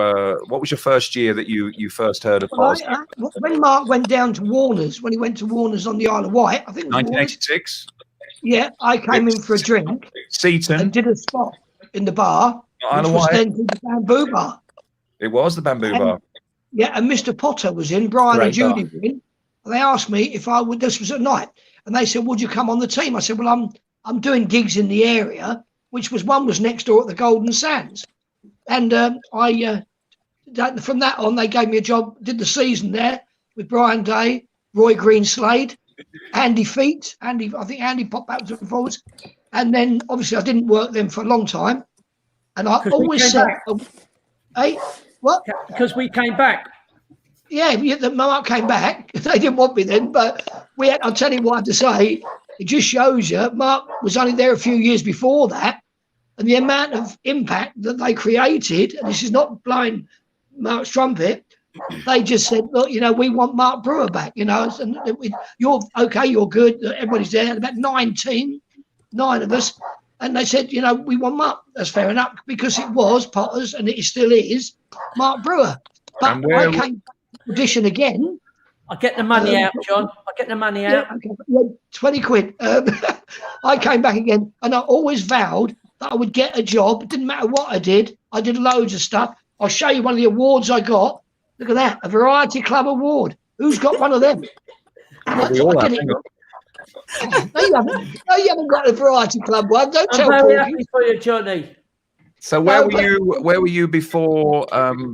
what was your first year that you first heard of Well, Potters? when Mark went down to Warner's, when he went to Warner's on the Isle of Wight, I think it was Warner's, 1986? yeah, I came in for a drink Seaton. and did a spot in the bar, Isle which of was Wight. then the Bamboo Bar. It was the Bamboo And- Bar. Yeah, and Mr. Potter was in, Brian Great and Judy bar. were in. And they asked me if I would, this was at night, and they said, would you come on the team? I said, well, I'm doing gigs in the area, which was one was next door at the Golden Sands. And from that on, they gave me a job, did the season there with Brian Day, Roy Greenslade, Andy Feet. I think Andy popped backwards and forwards. And then obviously I didn't work them for a long time. And I always said, hey, what? Because we came back. Yeah, the Mark came back. They didn't want me then, but I'll tell you what I have to say. It just shows you, Mark was only there a few years before that, and the amount of impact that they created, and this is not blowing Mark's trumpet, they just said, look, we want Mark Brewer back, and you're okay, you're good. Everybody's there. About 9 of us. And they said, we want Mark. That's fair enough, because it was Potters, and it still is Mark Brewer. But I came to audition again. I get the money out, John. I get the money out. Okay. Yeah, 20 quid. I came back again, and I always vowed that I would get a job. It didn't matter what I did. I did loads of stuff. I'll show you one of the awards I got. Look at that, a Variety Club award. Who's got one of them? We all have. No, you haven't got a Variety Club one. Don't tell I'm very Paul. happy for you, Johnny. So where were you before?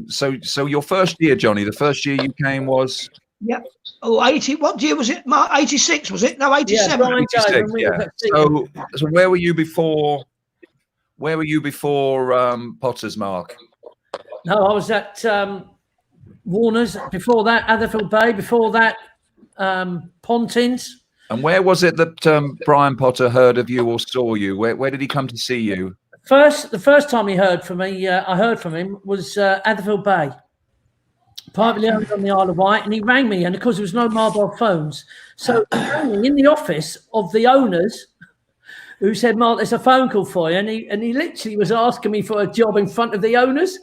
So your first year, Johnny, the first year you came was. Yeah. Oh, 80. What year was it? Mark, 86 was it? No, 87. Yeah, 86, yeah. So where were you before? Where were you before Potters, Mark? No, I was at Warner's. Before that, Atherfield Bay. Before that, Pontins. And where was it that Brian Potter heard of you or saw you? Where did he come to see you? The first time he heard from me, I heard from him, was Atherfield Bay. Privately owned on the Isle of Wight, and he rang me, and of course there was no mobile phones. So he rang me in the office of the owners, who said, Mark, there's a phone call for you. And he literally was asking me for a job in front of the owners.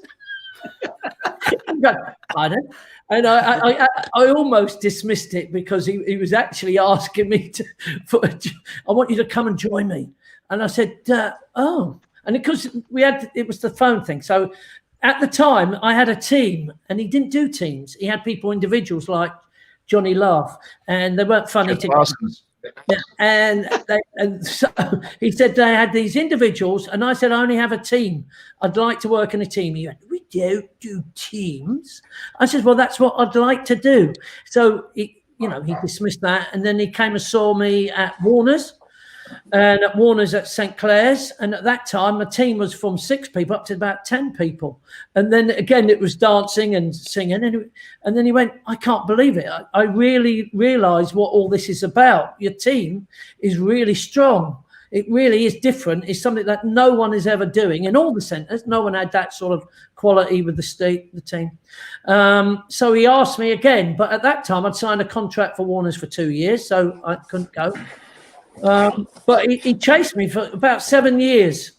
Pardon? And I almost dismissed it, because he was actually asking me I want you to come and join me. And I said, oh. And because it was the phone thing. So at the time I had a team, and he didn't do teams. He had individuals like Johnny Laugh, and they weren't funny to yeah, and so he said they had these individuals, and I said, I only have a team. I'd like to work in a team. He went, we don't do teams. I said, well, that's what I'd like to do. So he dismissed that, and then he came and saw me at Warner's, and at Warner's at St. Clair's, and at that time the team was from 6 people up to about 10 people, and then again it was dancing and singing, and then he went, I can't believe it. I really realise what all this is about. Your team is really strong. It really is different. It's something that no one is ever doing in all the centres. No one had that sort of quality with the team. So he asked me again, but at that time I'd signed a contract for Warner's for 2 years, so I couldn't go. But he chased me for about 7 years.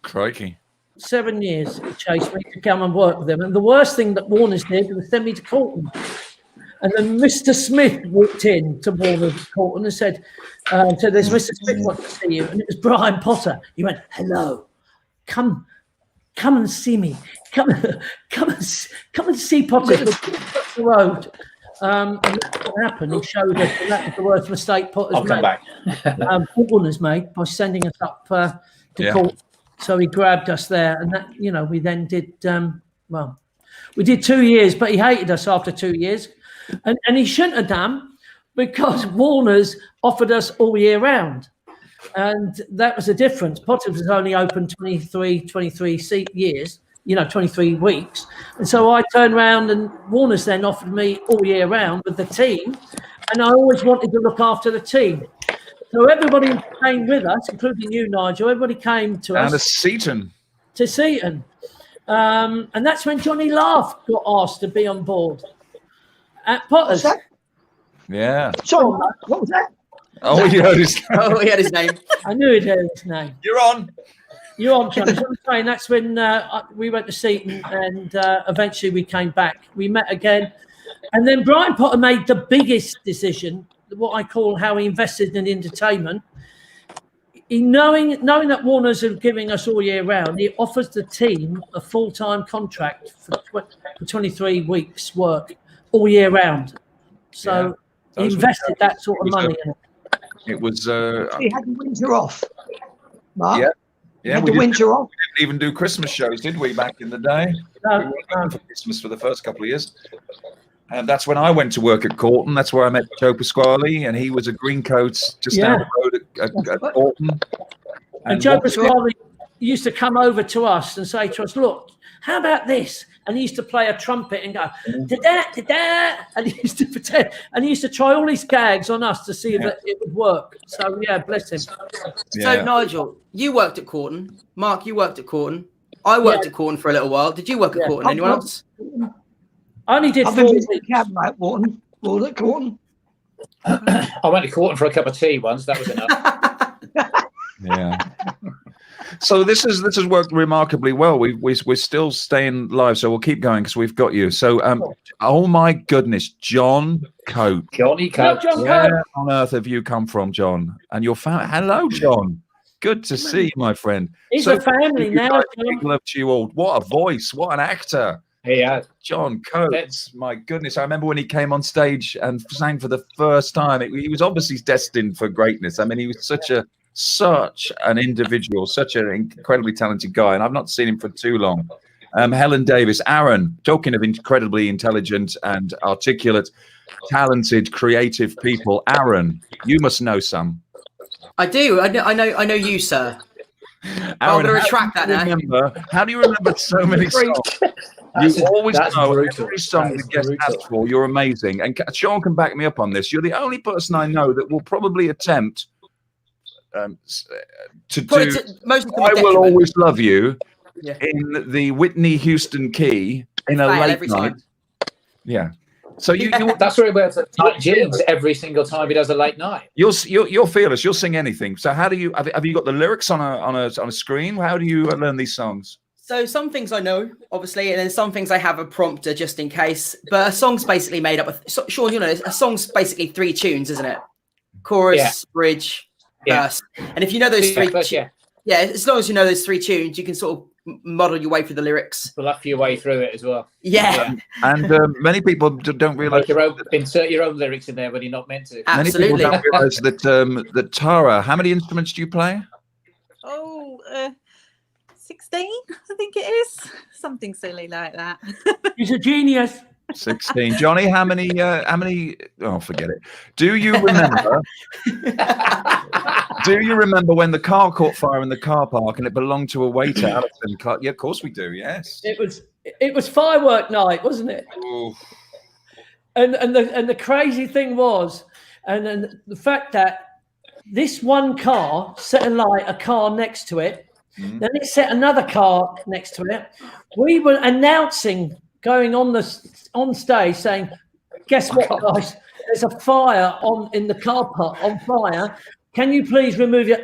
Crikey. 7 years he chased me to come and work with him. And the worst thing that Warner's did was send me to Bolton. And then Mr. Smith walked in to Warner's Bolton and said, there's Mr. Smith wants to see you. And it was Brian Potter. He went, hello, come and see me. Come and see Potter across the road. And that's what happened. He showed us that was the worst mistake Potter's made. Warner's made by sending us up to court. So he grabbed us there, and that we then did. We did 2 years, but he hated us after 2 years, and he shouldn't have done, because Warner's offered us all year round, and that was the difference. Potter's was only open 23 years. 23 weeks. And so I turned around, and Warner's then offered me all year round with the team. And I always wanted to look after the team. So everybody came with us, including you, Nigel. Everybody came to us. And to Seaton. And that's when Johnny Laugh got asked to be on board at Potter's. Yeah. So what was that? Oh, you heard his name. Oh, he had his name. I knew he'd heard his name. You're on. You're on, Johnny. So I'm saying that's when we went to Seaton, and eventually we came back. We met again. And then Brian Potter made the biggest decision, what I call how he invested in entertainment. He, knowing that Warner's are giving us all year round, he offers the team a full-time contract for 23 weeks work all year round. So he invested that sort of money in it. It was... he had the winter off, Mark. Yeah, we didn't even do Christmas shows, did we, back in the day? No, we weren't open for Christmas for the first couple of years. And that's when I went to work at Corton. That's where I met Joe Pasquale, and he was a Greencoats just down the road at Bolton. And Joe Pasquale used to come over to us and say to us, look, how about this? And he used to play a trumpet and go, da-da, da-da, and he used to pretend, and he used to try all these gags on us to see that it would work. So, bless him. So, Nigel, you worked at Corton. Mark, you worked at Corton. I worked at Corton for a little while. Did you work at Corton? Anyone else? I only did I've 4 been weeks. visiting Cab, mate, Warden. I went to Corton for a cup of tea once. That was enough. Yeah. So this has worked remarkably well. We're still staying live, so we'll keep going because we've got you. So oh my goodness, John Coates. Johnny Coates. John Where Coates. on earth have you come from, John? And your family? Hello, John. Good to see you, my friend. He's So a family you now. guys, John. big love to you all. What a voice! What an actor! Yeah. John Coates. My goodness, I remember when he came on stage and sang for the first time. He was obviously destined for greatness. I mean, he was such an individual, such an incredibly talented guy, and I've not seen him for too long. Helen Davis, Aaron, talking of incredibly intelligent and articulate, talented, creative people. Aaron, you must know some. I do. I know you, sir. Aaron, I'm going to retract that now. How do you remember so many songs? You always know every song the guest asks for. You're amazing. And Sean can back me up on this. You're the only person I know that will probably attempt to do I Will Always Love You in the Whitney Houston key in a late night. Yeah. So you that's where he wears tight jeans every single time he does a late night. You're fearless. You'll sing anything. So how do you have you got the lyrics on a screen? How do you learn these songs? So some things I know, obviously, and then some things I have a prompter just in case. But a song's basically made up of, Sean, you know, a song's basically 3 tunes, isn't it? Chorus, bridge, verse. And if you know those 3 as long as you know those 3 tunes, you can sort of model your way through the lyrics. Bluff your way through it as well. Yeah. And many people don't realize insert your own lyrics in there when you're not meant to. Absolutely. Many people don't realize that Tara, how many instruments do you play? 16, I think it is. Something silly like that. He's a genius. 16. Johnny, how many? Oh, forget it. Do you remember? Do you remember when the car caught fire in the car park and it belonged to a waiter, Alison Clark? Yeah, of course we do. Yes. It was firework night, wasn't it? Ooh. And the crazy thing was, and the fact that this one car set alight a car next to it. Then it set another car next to it. We were announcing, going on stage, saying, "Guess what, guys? There's a fire in the car park on fire. Can you please remove your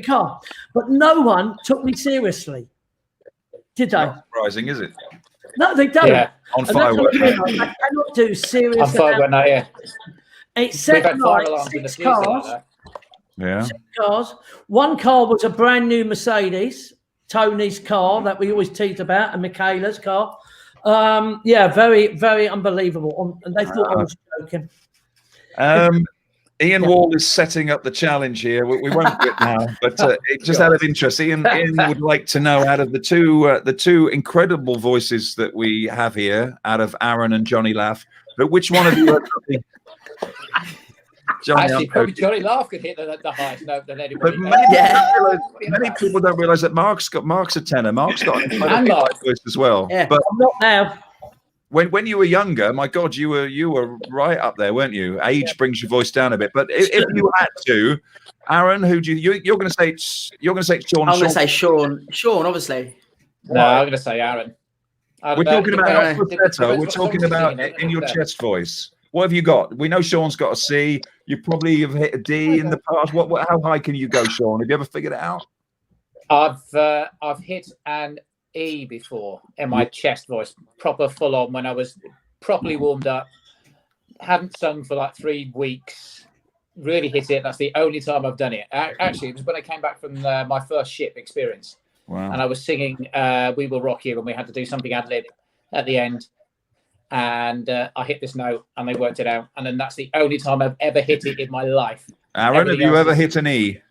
car?" But no one took me seriously, did they? Not surprising, is it? No, they don't. Yeah, on firework. I cannot do serious. On firework night, yeah. It set alight 6 cars. Like that. Yeah. 6 cars. One car was a brand new Mercedes, Tony's car that we always teased about, and Michaela's car. Very, very unbelievable. And they thought I was joking. Ian Wall is setting up the challenge here. We won't do it now, but just out of interest, Ian would like to know, out of the two incredible voices that we have here, out of Aaron and Johnny Laugh, but which one of you are Actually, probably Johnny Laugh could hit the highest note than anybody. But many people don't realise that Mark's a tenor. Mark's got an incredible voice as well. Yeah, but I'm not now. When you were younger, my God, you were right up there, weren't you? Age brings your voice down a bit. But if you had to, Aaron, who do you're going to say? You're going to say Sean. I'm going to say Sean. Sean, obviously. No, I'm going to say Aaron. We're talking about falsetto. We're talking about in your chest voice. What have you got? We know Sean's got a C. You probably have hit a D in the past. How high can you go, Sean? Have you ever figured it out? I've hit an E before in my chest voice, proper full on, when I was properly warmed up. Hadn't sung for like 3 weeks. Really hit it. That's the only time I've done it. Actually, it was when I came back from my first ship experience. Wow. And I was singing "We Will Rock You," and we had to do something ad lib at the end. And I hit this note, and they worked it out. And then that's the only time I've ever hit it in my life. Aaron, have you ever hit an E?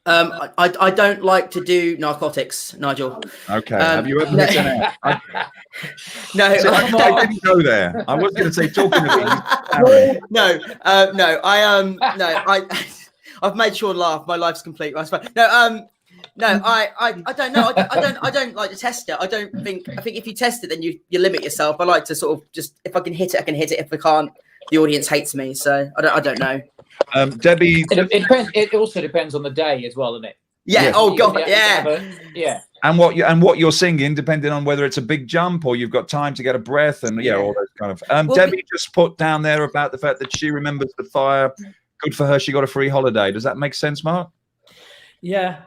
I don't like to do narcotics, Nigel. Okay. Have you ever hit an F? No, I didn't go there. I was going to say talking to me. I've made Sean laugh. My life's complete. I don't know. I don't like to test it. I think if you test it, then you limit yourself. I like to sort of just, if I can hit it, I can hit it. If I can't, the audience hates me. So I don't know. Debbie, it depends. It also depends on the day as well, doesn't it? Yeah. Yes. Oh God. Yeah. Yeah. And what you're singing, depending on whether it's a big jump or you've got time to get a breath, and all those kind of. Well, Debbie just put down there about the fact that she remembers the fire. Good for her. She got a free holiday. Does that make sense, Mark? Yeah,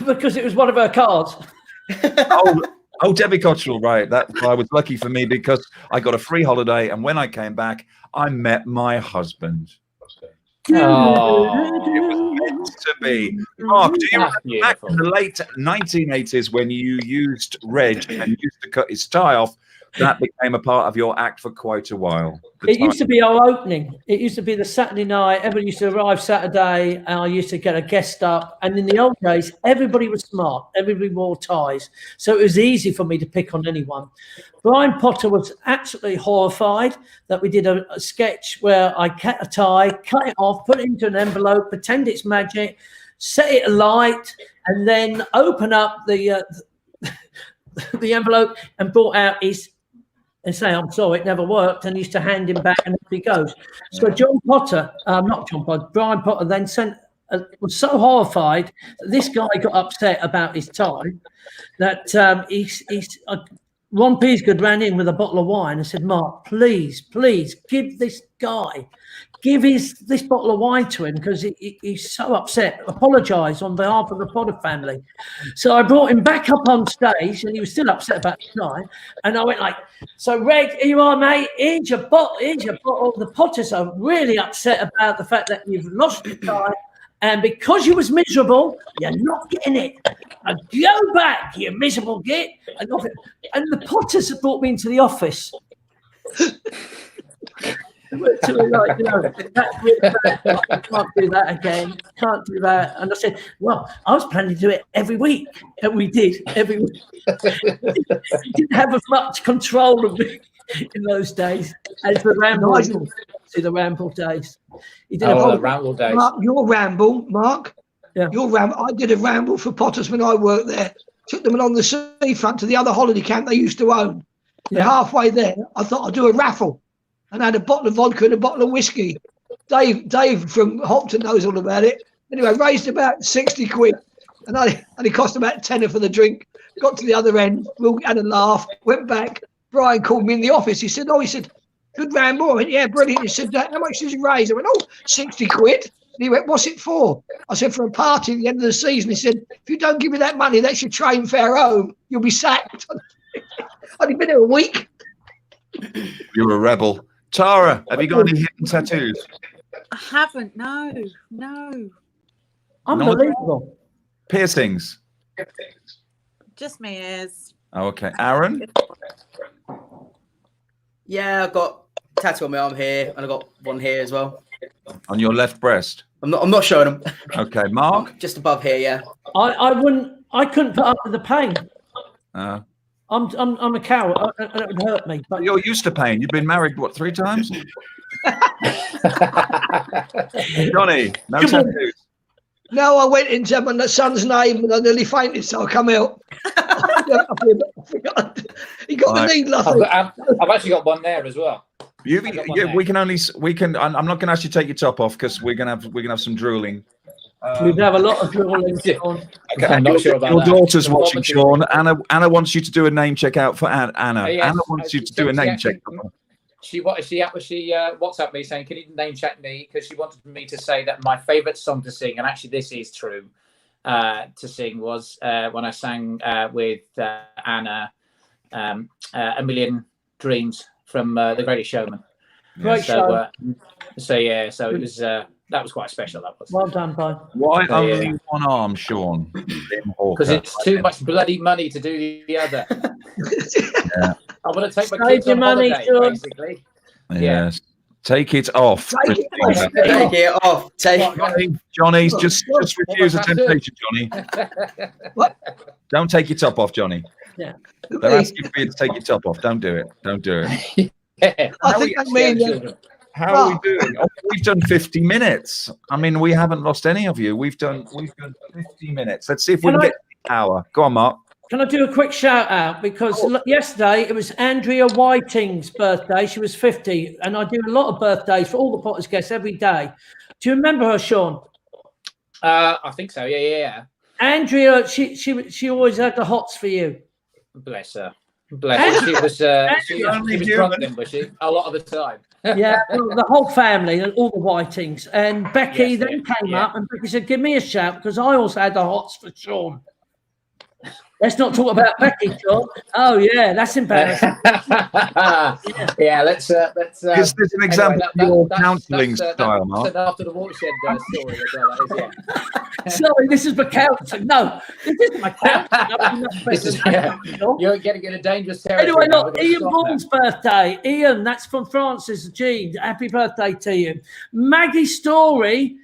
because it was one of her cars. Oh, Debbie Cottrell, right. That I was lucky for me because I got a free holiday, and when I came back, I met my husband. Oh, It was meant to be. Mark, do you remember back in the late 1980s when you used Reg and used to cut his tie off? That became a part of your act for quite a while. It used to be our opening. It used to be the Saturday night. Everybody used to arrive Saturday, and I used to get a guest up. And in the old days, everybody was smart. Everybody wore ties. So it was easy for me to pick on anyone. Brian Potter was absolutely horrified that we did a sketch where I cut a tie, cut it off, put it into an envelope, pretend it's magic, set it alight, and then open up the envelope and brought out his and say, I'm sorry, it never worked, and used to hand him back, and off he goes. So Brian Potter then was so horrified that this guy got upset about his tie that Ron Peasgood ran in with a bottle of wine and said, Mark, please give this guy, this bottle of wine to him because he's so upset. Apologise on behalf of the Potter family. So I brought him back up on stage, and he was still upset about the tie. And I went like, so Reg, here you are, mate. Here's your bottle. The Potters are really upset about the fact that you've lost the tie. And because you was miserable, you're not getting it. And go back, you miserable git. And the Potters brought me into the office. To me, like, that's really bad. I can't do that again. Can't do that. And I said, well, I was planning to do it every week. And we did every week. Didn't have as much control of me in those days as the Ramble. The Ramble days. The Ramble days. Mark, your Ramble, Mark. Yeah. Your Ramble. I did a Ramble for Potters when I worked there. Took them along the seafront to the other holiday camp they used to own. Yeah. And halfway there, I thought I'd do a raffle. And I had a bottle of vodka and a bottle of whiskey. Dave from Hopton knows all about it. Anyway, raised about 60 quid. And it cost about tenner for the drink. Got to the other end, we all had a laugh, went back. Brian called me in the office. He said, good Ramble. I went, yeah, brilliant. He said, how much did you raise? I went, 60 quid. And he went, what's it for? I said, for a party at the end of the season. He said, if you don't give me that money, that's your train fare home. You'll be sacked. I'd been there a week. You're a rebel. Tara, have you got any hidden tattoos? I haven't. No. Unbelievable. Piercings? Just my ears. Oh, okay. Aaron? Yeah, I've got a tattoo on my arm here, and I've got one here as well. On your left breast? I'm not showing them. Okay. Mark? Just above here, yeah. I couldn't put up with the pain. I'm a coward. It would hurt me. But You're used to pain. You've been married, 3 times? Johnny, no tattoos. No, I went into my son's name and I nearly fainted, so I come out. He got the needle. I've actually got one there as well. We can. I'm not going to ask you to take your top off because we're gonna have some drooling. We'd have a lot of drooling. Okay, I'm not sure about your that. daughter's watching, Sean. Anna wants you to do a name check out for Anna. Yes. Anna wants you to do a name check. She WhatsApped me saying, "Can you name check me?" Because she wanted me to say that my favourite song to sing, and actually this is true, to sing was when I sang with Anna, "A Million Dreams" from The Greatest Showman. Great show. So it was. That was quite special. That was. Well done, bud. Why only one arm, Sean? Because it's too much bloody money to do the other. Yeah. I want to take my Save kids your on money, holiday, Sean. basically. Yes. Take it off. Take it off. Johnny, just refuse the temptation, Johnny. What? Don't take your top off, Johnny. Yeah. They're asking for you to take your top off. Don't do it. Don't do it. Yeah. I think that means How are we doing? Oh, we've done 50 minutes. I mean, we haven't lost any of you. We've done 50 minutes. Let's see if we can get an hour. Go on, Mark. Can I do a quick shout out? Because yesterday it was Andrea Whiting's birthday. She was 50. And I do a lot of birthdays for all the Potters guests every day. Do you remember her, Sean? I think so. Yeah. Andrea, she always had the hots for you. Bless her. Bless her. She was drunk then, was she? A lot of the time. Yeah, well, the whole family and all the Whitings. And Becky then came up and Becky said, give me a shout because I also had the hots for Sean. Let's not talk about Becky, John. Oh yeah, that's embarrassing. Yeah, let's. Is this an example of your counselling style, Mark? After the watershed story as well. That is, Sorry, this is my counselling. No, this isn't my counselling. You're getting in a dangerous territory. Anyway, look, Ian Vaughan's birthday. Ian, that's from Francis Jean. Happy birthday to you. Maggie Story,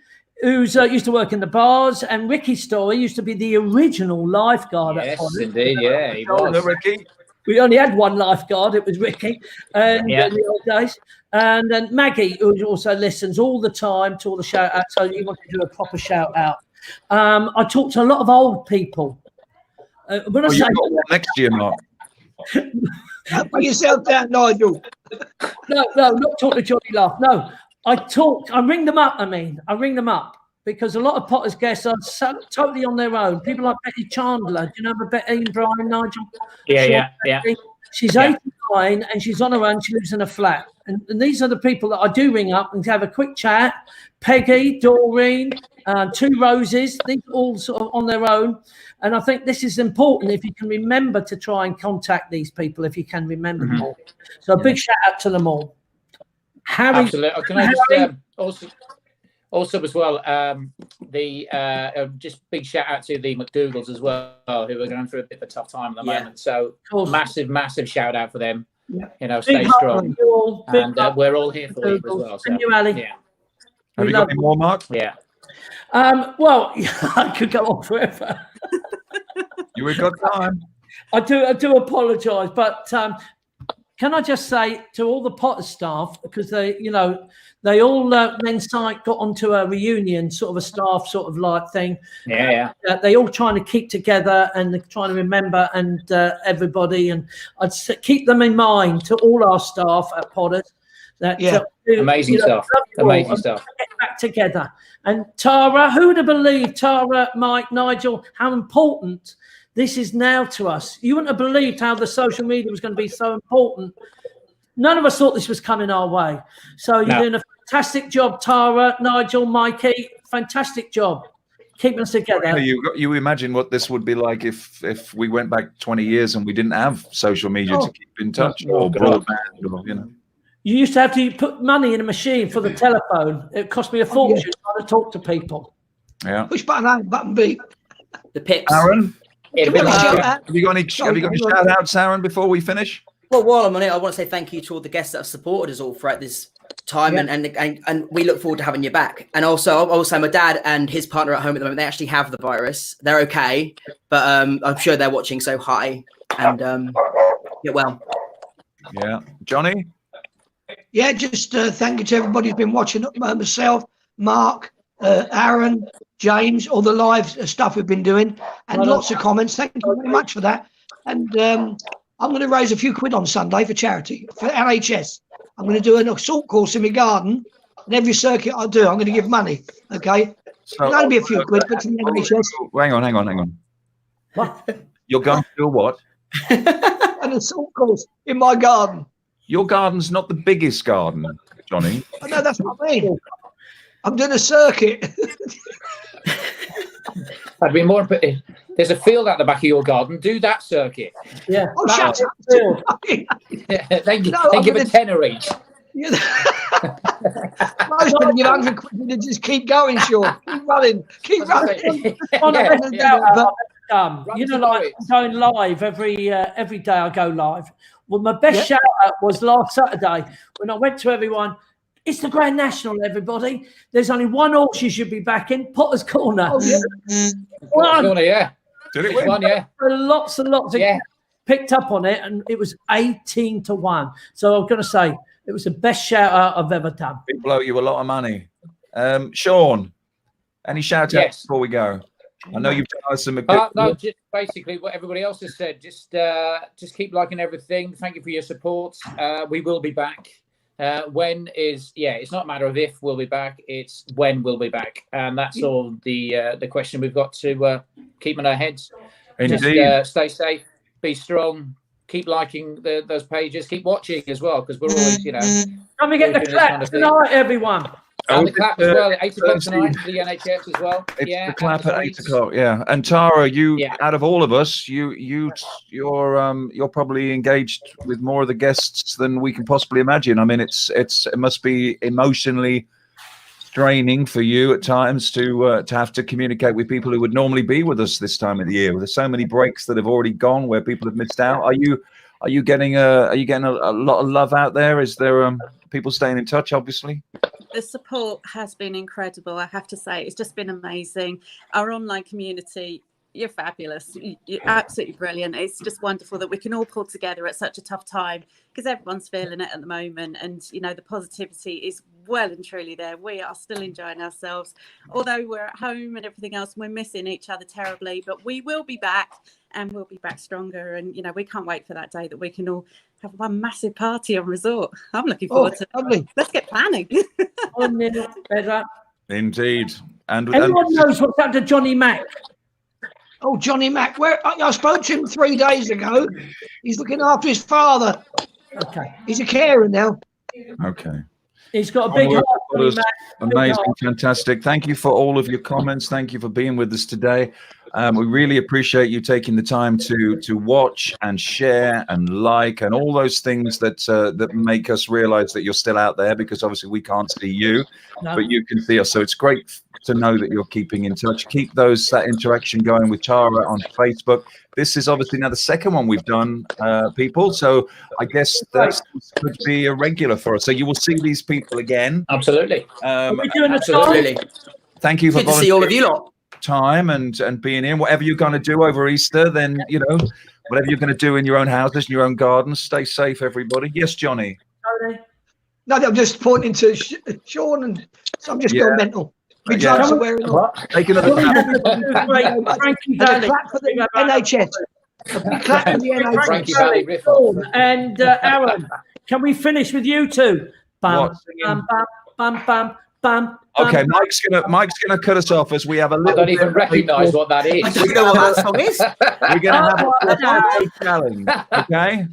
who's used to work in the bars, and Ricky Story used to be the original lifeguard. Yes, indeed, yeah, he was. Ricky. We only had one lifeguard. It was Ricky, and in the old days. And then Maggie, who also listens all the time to all the shout outs. So you want to do a proper shout out. I talk to a lot of old people. When I say You've got one next year, Mark. Put yourself down, Nigel. no, not talk to Johnny Laugh. No, I ring them up. I ring them up because a lot of Potter's guests are totally on their own. People like Betty Chandler. Do you know Betty and Brian, Nigel? Yeah. She's 89 and she's on her own. She lives in a flat. And these are the people that I do ring up and have a quick chat. Peggy, Doreen, Two Roses, these are all sort of on their own. And I think this is important if you can remember to try and contact these people, if you can remember them all. So a big shout out to them all. Harry, absolutely. Can I just also as well, just big shout out to the McDougals as well, who are going through a bit of a tough time at the moment. So massive shout out for them. Yeah. You know, stay strong. And we're all here for you as well. So, and you, Ali. Yeah. Have you got any more, Mark? Yeah. Well, I could go on forever. You've got time. I do apologise, but can I just say to all the Potter staff, because they all then got onto a reunion, sort of a staff sort of like thing. Yeah. They all trying to keep together and they're trying to remember and everybody, and I'd keep them in mind to all our staff at Potters. That amazing stuff. Amazing stuff. Get back together. And Tara, who would have believed, Tara, Mike, Nigel, how important this is now to us? You wouldn't have believed how the social media was going to be so important. None of us thought this was coming our way. So you're doing a fantastic job, Tara, Nigel, Mikey. Fantastic job. Keeping us together. You imagine what this would be like if we went back 20 years and we didn't have social media to keep in touch or broadband or, You used to have to put money in a machine for the telephone. It cost me a fortune trying to talk to people. Yeah. Push button A, button B. The pips. Aaron, Have you got any shout outs, Aaron, before we finish? Well, while I'm on it, I want to say thank you to all the guests that have supported us all throughout this time, and we look forward to having you back. And also my dad and his partner at home at the moment, they actually have the virus. They're okay, but I'm sure they're watching. So hi, and get well. Yeah, Johnny. Yeah, just thank you to everybody who's been watching. Myself, Mark, Aaron, James, all the live stuff we've been doing, and lots of comments. Thank you very much for that. And I'm going to raise a few quid on Sunday for charity, for LHS. I'm going to do an assault course in my garden, and every circuit I do, I'm going to give money. Okay? So, it'll only be a few quid, but to the NHS. Hang on. What? You're going to do what? An assault course in my garden. Your garden's not the biggest garden, Johnny. I know, that's what I mean. I'm doing a circuit. I'd be more. There's a field at the back of your garden. Do that circuit. Yeah. Oh, shut up. Then give a tenner each. Yeah. Most of them give 100 quid and just keep going, Sean. Keep running. You know, like I'm going live every day. I go live. Well, my best shout out was last Saturday when I went to everyone. It's the Grand National, everybody. There's only one horse you should be backing, Potter's Corner. Oh, yeah. Potter's Corner, yeah. Did it win? One, yeah. Lots and lots of picked up on it, and it was 18-1. So I'm going to say it was the best shout out I've ever done. People owe you a lot of money. Sean, any shout outs before we go? I know you've done some. No, just basically what everybody else has said. Just keep liking everything. Thank you for your support. We will be back. When is it's not a matter of if we'll be back, it's when we'll be back, and that's all the question we've got to keep in our heads. Indeed. Just stay safe, be strong, keep liking those pages, keep watching as well, because we're always Can we get the clap tonight, everyone? And the clap as well at 8 o'clock tonight for the NHS as well. It's the clap at 8 o'clock. Yeah, and Tara, out of all of us, you're probably engaged with more of the guests than we can possibly imagine. I mean, it must be emotionally draining for you at times to have to communicate with people who would normally be with us this time of the year. There's so many breaks that have already gone where people have missed out. Are you getting a lot of love out there? Is there people staying in touch? Obviously. The support has been incredible, I have to say. It's just been amazing. Our online community, you're fabulous. You're absolutely brilliant. It's just wonderful that we can all pull together at such a tough time, because everyone's feeling it at the moment. And, the positivity is well and truly there. We are still enjoying ourselves. Although we're at home and everything else, we're missing each other terribly. But we will be back, and we'll be back stronger. And, we can't wait for that day that we can all have one massive party on resort. I'm looking forward to it. Lovely. Let's get planning. Indeed. And everyone knows what's happened to Johnny Mac. Oh, Johnny Mac. I spoke to him 3 days ago. He's looking after his father. Okay. He's a carer now. Okay. He's got a big heart. Johnny Mac. Amazing, fantastic. Thank you for all of your comments. Thank you for being with us today. We really appreciate you taking the time to watch and share and like and all those things that make us realize that you're still out there, because obviously we can't see you, but you can see us. So it's great to know that you're keeping in touch. Keep that interaction going with Tara on Facebook. This is obviously now the second one we've done, people. So I guess that could be a regular for us. So you will see these people again. Absolutely. We're doing Absolutely. Thank you for Good to see all of you lot. Time and being in. Whatever you're going to do over Easter, then whatever you're going to do in your own houses, in your own gardens, stay safe, everybody. Yes, Johnny. No, I'm just pointing to Sean, and so I'm just going mental. My drugs are wearing off. Take another clap. Frankie And a clap for the NHS. A clap for the NHS. And Aaron, can we finish with you two? Bum, bum, bum, bum, bum, bum. Okay, Mike's gonna cut us off as we have a little. I don't even recognise what that is. I don't know what that song is. We're gonna have a 5-day challenge. Okay,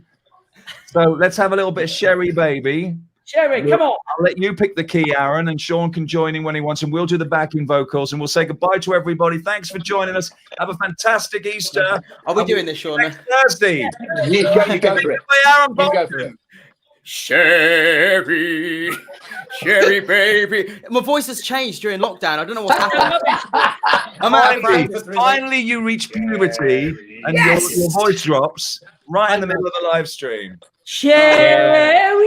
so let's have a little bit of Sherry Baby. Sherry, come on. I'll let you pick the key, Aaron, and Sean can join in when he wants, and we'll do the backing vocals, and we'll say goodbye to everybody. Thanks for joining us. Have a fantastic Easter. Are we doing this, Sean? Thursday. You go for it. Aaron You go for it. Sherry baby. My voice has changed during lockdown. I don't know what's happened. Finally, you reach puberty and your voice drops right in the middle of the live stream. Sherry.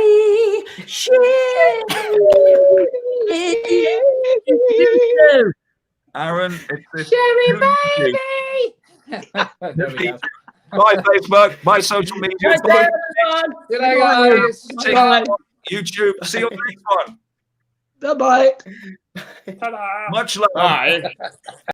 Aaron, it's this Sherry baby. Bye, Facebook. Bye, social media. Bye, everyone. Good night, guys. Bye. YouTube. See you on the next one. Bye-bye. Much love. Bye.